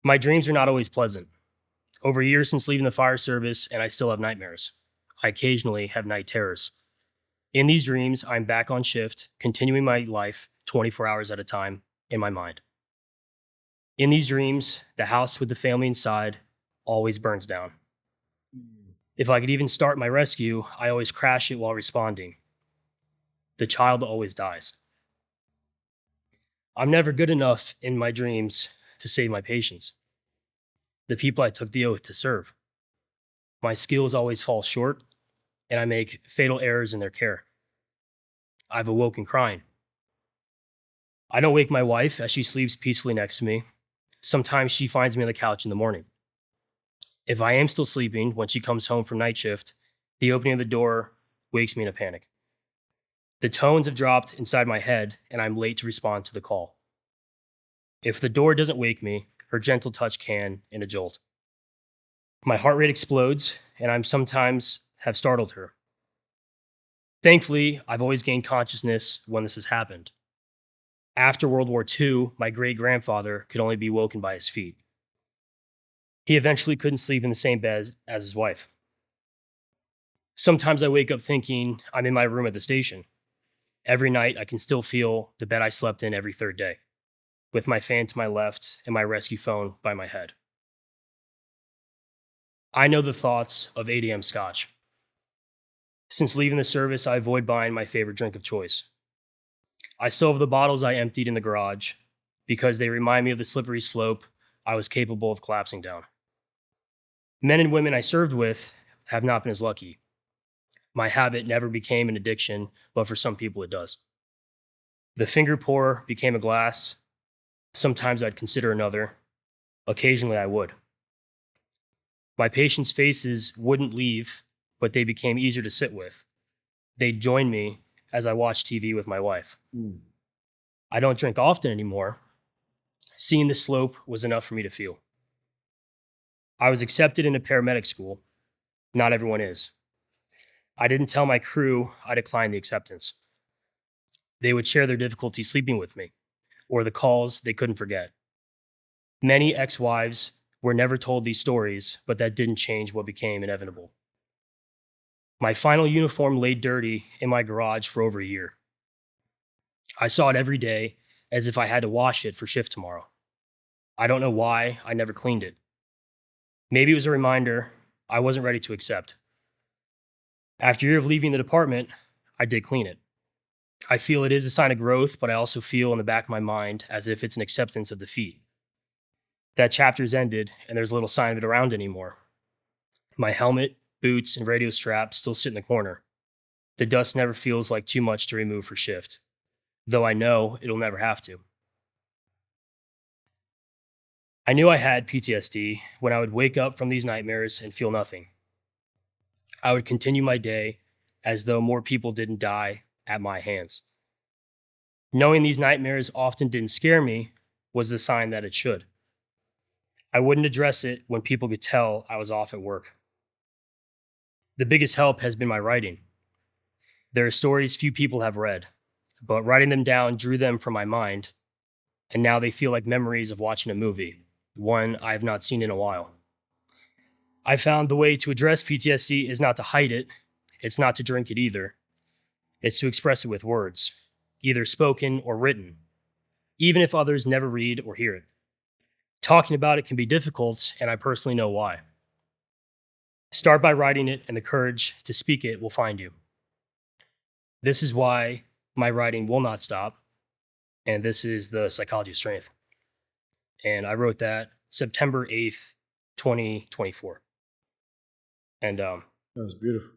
My dreams are not always pleasant. Over years since leaving the fire service, and I still have nightmares. I occasionally have night terrors. In these dreams, I'm back on shift, continuing my life 24 hours at a time in my mind. In these dreams, the house with the family inside always burns down. If I could even start my rescue, I always crash it while responding. The child always dies. I'm never good enough in my dreams to save my patients, the people I took the oath to serve. My skills always fall short, and I make fatal errors in their care. I've awoken crying. I don't wake my wife as she sleeps peacefully next to me. Sometimes she finds me on the couch in the morning. If I am still sleeping when she comes home from night shift, the opening of the door wakes me in a panic. The tones have dropped inside my head, and I'm late to respond to the call. If the door doesn't wake me, her gentle touch can in a jolt. My heart rate explodes, and I'm sometimes have startled her. Thankfully, I've always gained consciousness when this has happened. After World War II, my great-grandfather could only be woken by his feet. He eventually couldn't sleep in the same bed as his wife. Sometimes I wake up thinking I'm in my room at the station. Every night, I can still feel the bed I slept in every third day, with my fan to my left and my rescue phone by my head. I know the thoughts of 8 a.m. scotch. Since leaving the service, I avoid buying my favorite drink of choice. I still have the bottles I emptied in the garage because they remind me of the slippery slope I was capable of collapsing down. Men and women I served with have not been as lucky. My habit never became an addiction, but for some people it does. The finger pour became a glass. Sometimes I'd consider another. Occasionally I would. My patients' faces wouldn't leave, but they became easier to sit with. They'd join me as I watched TV with my wife. I don't drink often anymore. Seeing the slope was enough for me to feel. I was accepted into paramedic school. Not everyone is. I didn't tell my crew I declined the acceptance. They would share their difficulty sleeping with me, or the calls they couldn't forget. Many ex-wives were never told these stories, but that didn't change what became inevitable. My final uniform lay dirty in my garage for over a year. I saw it every day as if I had to wash it for shift tomorrow. I don't know why I never cleaned it. Maybe it was a reminder I wasn't ready to accept. After a year of leaving the department, I did clean it. I feel it is a sign of growth, but I also feel in the back of my mind as if it's an acceptance of defeat. That chapter's ended, and there's little sign of it around anymore. My helmet, boots, and radio strap still sit in the corner. The dust never feels like too much to remove for shift, though I know it'll never have to. I knew I had PTSD when I would wake up from these nightmares and feel nothing. I would continue my day as though more people didn't die at my hands. Knowing these nightmares often didn't scare me was the sign that it should. I wouldn't address it when people could tell I was off at work. The biggest help has been my writing. There are stories few people have read, but writing them down drew them from my mind, and now they feel like memories of watching a movie, one I have not seen in a while. I found the way to address PTSD is not to hide it, it's not to drink it either. It's to express it with words, either spoken or written, even if others never read or hear it. Talking about it can be difficult, and I personally know why. Start by writing it, and the courage to speak it will find you. This is why my writing will not stop, and this is the Psychology of Strength. And I wrote that September 8th, 2024. And That was beautiful.